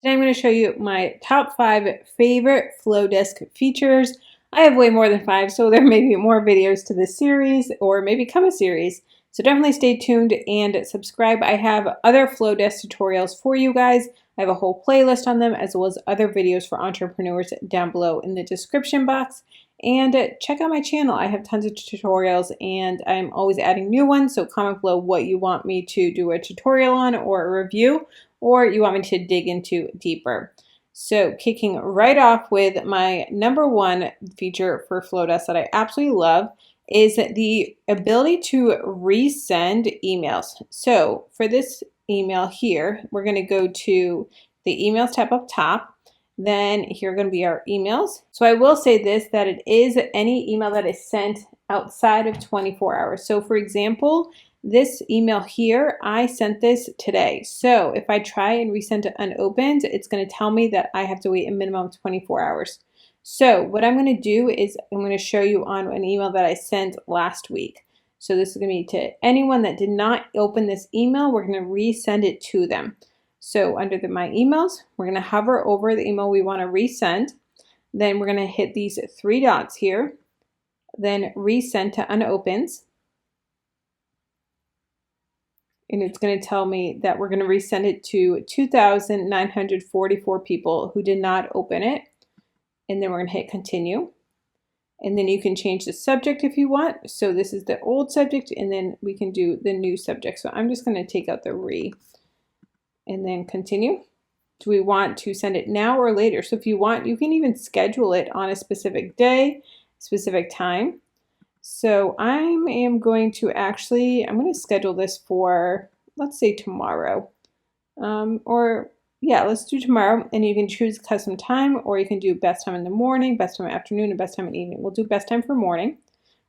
Today I'm going to show you my top 5 favorite Flodesk features. I have way more than 5, so there may be more videos to this series or maybe come a series. So definitely stay tuned and subscribe. I have other Flodesk tutorials for you guys. I have a whole playlist on them as well as other videos for entrepreneurs down below in the description box. And check out my channel. I have tons of tutorials and I'm always adding new ones. So comment below what you want me to do a tutorial on or a review, or you want me to dig into deeper. So kicking right off with my number 1 feature for Flodesk that I absolutely love is the ability to resend emails. So for this email here, we're going to go to the emails tab up top. Then here are going to be our emails. So I will say this, that it is any email that is sent outside of 24 hours. So for example, this email here, I sent this today. So if I try and resend it unopened, it's going to tell me that I have to wait a minimum of 24 hours. So what I'm going to do is I'm going to show you on an email that I sent last week. So this is going to be to anyone that did not open this email, we're going to resend it to them. So under my emails, we're going to hover over the email we want to resend. Then we're going to hit these 3 dots here. Then resend to unopened. And it's going to tell me that we're going to resend it to 2,944 people who did not open it. And then we're going to hit continue. And then you can change the subject if you want. So this is the old subject, and then we can do the new subject. So I'm just going to take out the re and then continue. Do we want to send it now or later? So if you want, you can even schedule it on a specific day, specific time. So I am going to I'm going to schedule this for, let's say tomorrow. Let's do tomorrow, and you can choose custom time, or you can do best time in the morning, best time in the afternoon, and best time in the evening. We'll do best time for morning,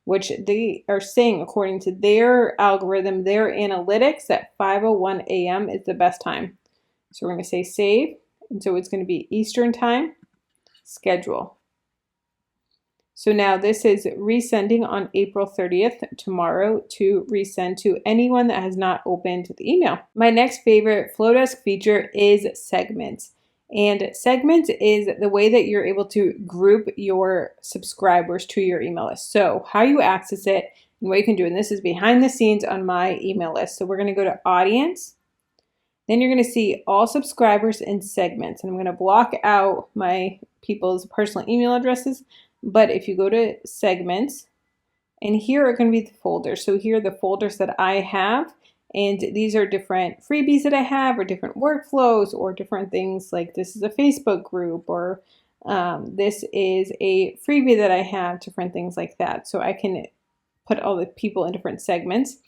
which they are saying according to their algorithm, their analytics, that 5:01 a.m. is the best time. So we're going to say save, and so it's going to be Eastern time, schedule. So now this is resending on April 30th, tomorrow, to resend to anyone that has not opened the email. My next favorite Flodesk feature is segments. And segments is the way that you're able to group your subscribers to your email list. So how you access it and what you can do, and this is behind the scenes on my email list. So we're going to go to audience. Then you're going to see all subscribers and segments. And I'm going to block out my people's personal email addresses. But if you go to segments, and here are going to be the folders. So here are the folders that I have. And these are different freebies that I have, or different workflows, or different things like this is a Facebook group, or this is a freebie that I have, different things like that. So I can put all the people in different segments.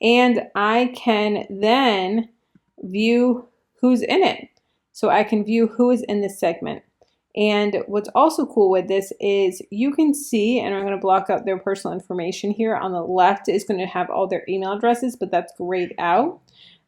And I can then view who's in it. So I can view who is in this segment. And what's also cool with this is you can see, and I'm going to block out their personal information here. On the left is going to have all their email addresses, but that's grayed out.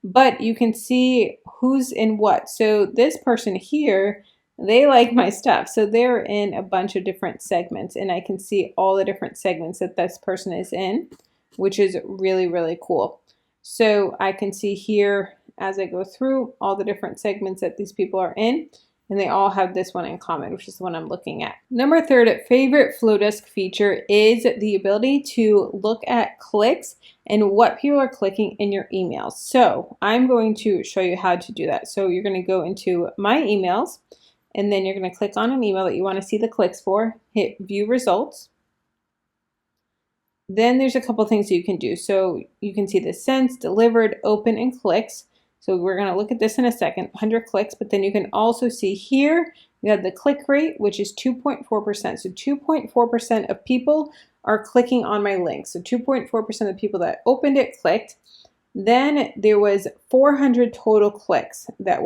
But you can see who's in what. So this person here, they like my stuff. So they're in a bunch of different segments, and I can see all the different segments that this person is in, which is really, really cool. So I can see here as I go through all the different segments that these people are in. And they all have this one in common, which is the one I'm looking at. Number 3 favorite Flodesk feature is the ability to look at clicks and what people are clicking in your emails. So I'm going to show you how to do that. So you're going to go into my emails, and then you're going to click on an email that you want to see the clicks for, hit view results. Then there's a couple things you can do. So you can see the sent, delivered, open, and clicks. So we're going to look at this in a second, 100 clicks, but then you can also see here, you have the click rate, which is 2.4%. So 2.4% of people are clicking on my link. So 2.4% of the people that opened it clicked. Then there was 400 total clicks that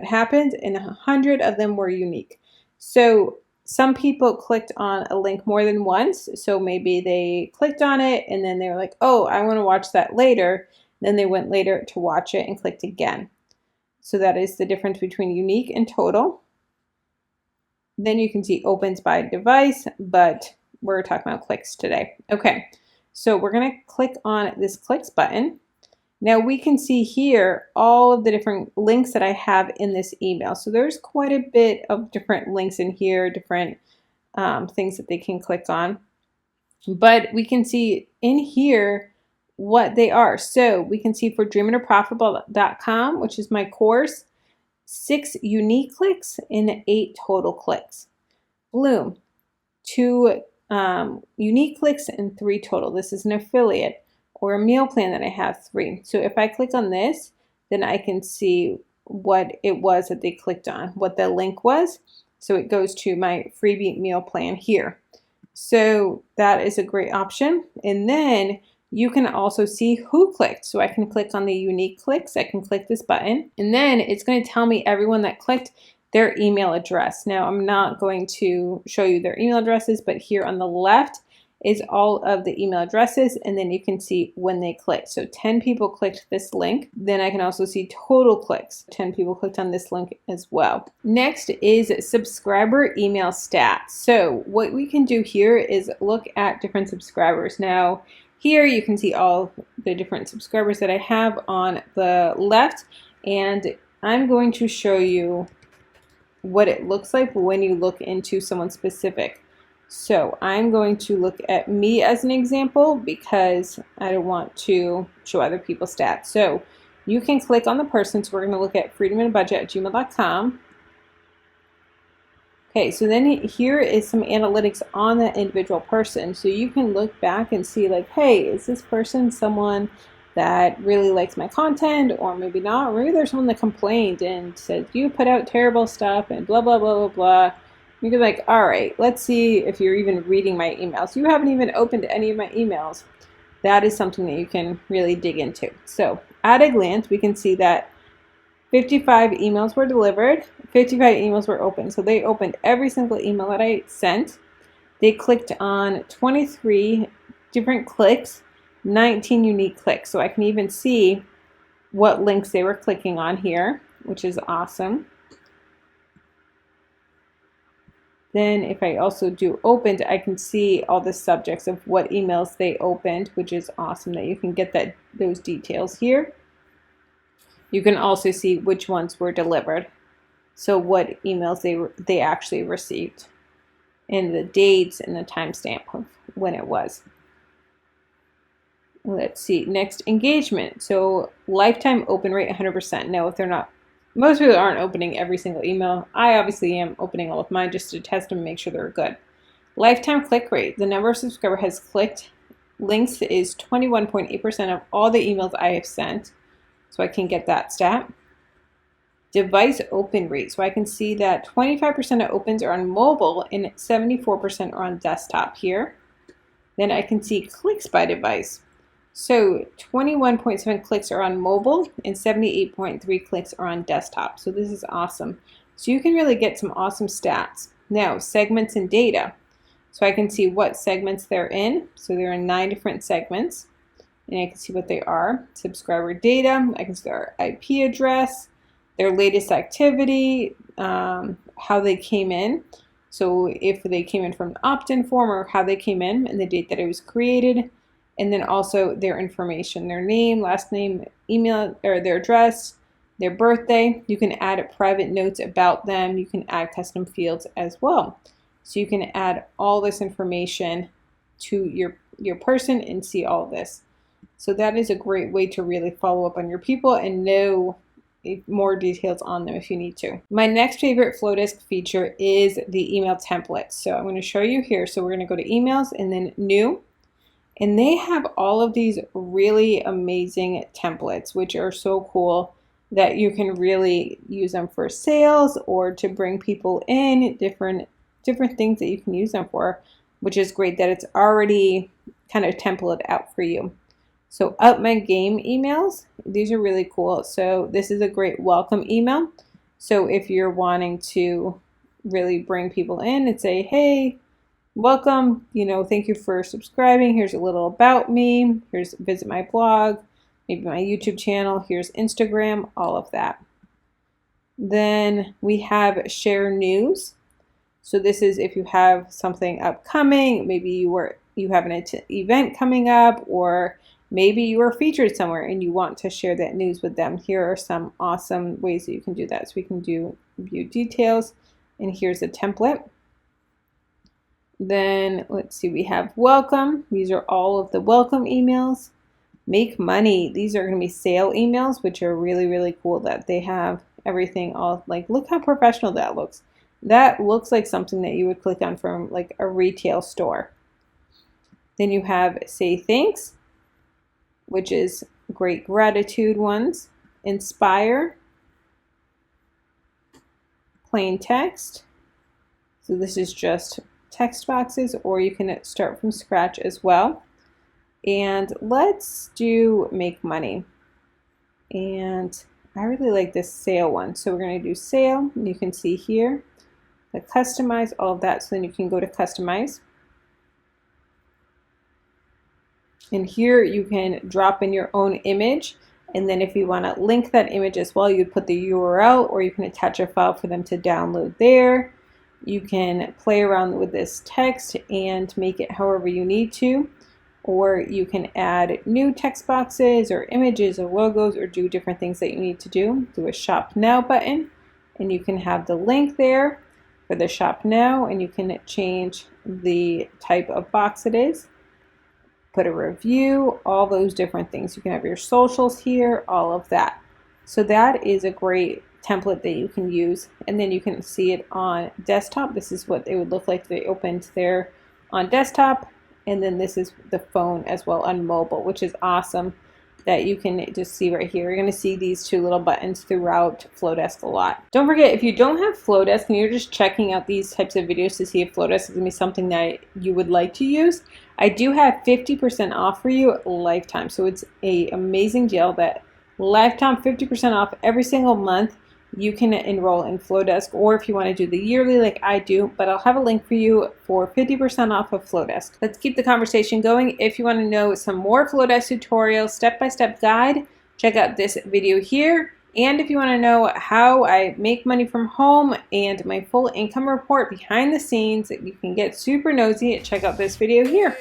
happened, and 100 of them were unique. So some people clicked on a link more than once. So maybe they clicked on it and then they were like, oh, I want to watch that later. Then they went later to watch it and clicked again. So that is the difference between unique and total. Then you can see opens by device, but we're talking about clicks today. Okay, so we're going to click on this clicks button. Now we can see here all of the different links that I have in this email. So there's quite a bit of different links in here, different things that they can click on. But we can see in here what they are. So we can see for dreamingtoprofitable.com, which is my course, 6 unique clicks and 8 total clicks. Bloom, 2 unique clicks and 3 total. This is an affiliate, or a meal plan that I have 3. So if I click on this, then I can see what it was that they clicked on, what the link was. So it goes to my freebie meal plan here. So that is a great option. And then you can also see who clicked. So I can click on the unique clicks. I can click this button, and then it's going to tell me everyone that clicked, their email address. Now I'm not going to show you their email addresses, but here on the left is all of the email addresses, and then you can see when they clicked. So 10 people clicked this link. Then I can also see total clicks. 10 people clicked on this link as well. Next is subscriber email stats. So what we can do here is look at different subscribers. Now here you can see all the different subscribers that I have on the left, and I'm going to show you what it looks like when you look into someone specific. So I'm going to look at me as an example because I don't want to show other people's stats. So you can click on the person. So we're going to look at freedominabudget@gmail.com. Okay, so then here is some analytics on that individual person. So you can look back and see like, hey, is this person someone that really likes my content, or maybe not? Or maybe there's someone that complained and said, you put out terrible stuff and blah, blah, blah, blah, blah. You can be like, all right, let's see if you're even reading my emails. You haven't even opened any of my emails. That is something that you can really dig into. So at a glance, we can see that 55 emails were delivered, 55 emails were opened. So they opened every single email that I sent. They clicked on 23 different clicks, 19 unique clicks. So I can even see what links they were clicking on here, which is awesome. Then if I also do opened, I can see all the subjects of what emails they opened, which is awesome that you can get those details here. You can also see which ones were delivered. So what emails they actually received, and the dates and the timestamp of when it was. Let's see, next, engagement. So lifetime open rate 100%. Now if they're not, most people aren't opening every single email. I obviously am opening all of mine just to test them and make sure they're good. Lifetime click rate. The number of subscribers has clicked links is 21.8% of all the emails I have sent. So I can get that stat. Device open rate. So I can see that 25% of opens are on mobile and 74% are on desktop here. Then I can see clicks by device. So 21.7 clicks are on mobile and 78.3 clicks are on desktop. So this is awesome. So you can really get some awesome stats. Now, segments and data. So I can see what segments they're in. So they're in 9 different segments, and I can see what they are. Subscriber data, I can see their IP address, their latest activity, how they came in. So if they came in from the opt-in form, or how they came in and the date that it was created. And then also their information, their name, last name, email, or their address, their birthday. You can add private notes about them. You can add custom fields as well. So you can add all this information to your person and see all of this. So that is a great way to really follow up on your people and know more details on them if you need to. My next favorite Flodesk feature is the email templates. So I'm going to show you here. So we're going to go to emails and then new. And they have all of these really amazing templates, which are so cool that you can really use them for sales or to bring people in, different things that you can use them for, which is great that it's already kind of templated out for you. So up my game emails, these are really cool. So this is a great welcome email. So if you're wanting to really bring people in and say, hey, welcome, thank you for subscribing. Here's a little about me. Here's visit my blog, maybe my YouTube channel. Here's Instagram, all of that. Then we have share news. So this is if you have something upcoming, maybe you have an event coming up, or Maybe you are featured somewhere and you want to share that news with them. Here are some awesome ways that you can do that. So we can do view details, and here's a template. Then let's see, we have welcome. These are all of the welcome emails. Make money. These are going to be sale emails, which are really, really cool that they have everything all like, look how professional that looks. That looks like something that you would click on from like a retail store. Then you have say thanks, which is great gratitude ones. Inspire, plain text. So this is just text boxes, or you can start from scratch as well. And let's do make money. And I really like this sale one. So we're going to do sale, and you can see here the customize, all of that. So then you can go to customize. And here you can drop in your own image. And then if you want to link that image as well, you'd put the URL, or you can attach a file for them to download there. You can play around with this text and make it however you need to. Or you can add new text boxes or images or logos, or do different things that you need to do. Do a shop now button, and you can have the link there for the shop now, and you can change the type of box it is. Put a review, all those different things. You can have your socials here, all of that. So that is a great template that you can use, and then you can see it on desktop. This is what they would look like if they opened there on desktop, and then this is the phone as well on mobile, which is awesome that you can just see right here. You're going to see these two little buttons throughout Flodesk a lot. Don't forget, if you don't have Flodesk and you're just checking out these types of videos to see if Flodesk is going to be something that you would like to use, I do have 50% off for you lifetime. So it's an amazing deal that lifetime 50% off every single month. You can enroll in Flodesk, or if you want to do the yearly like I do, but I'll have a link for you for 50% off of Flodesk. Let's keep the conversation going. If you want to know some more Flodesk tutorials, step-by-step guide, check out this video here. And if you want to know how I make money from home and my full income report behind the scenes, you can get super nosy, check out this video here.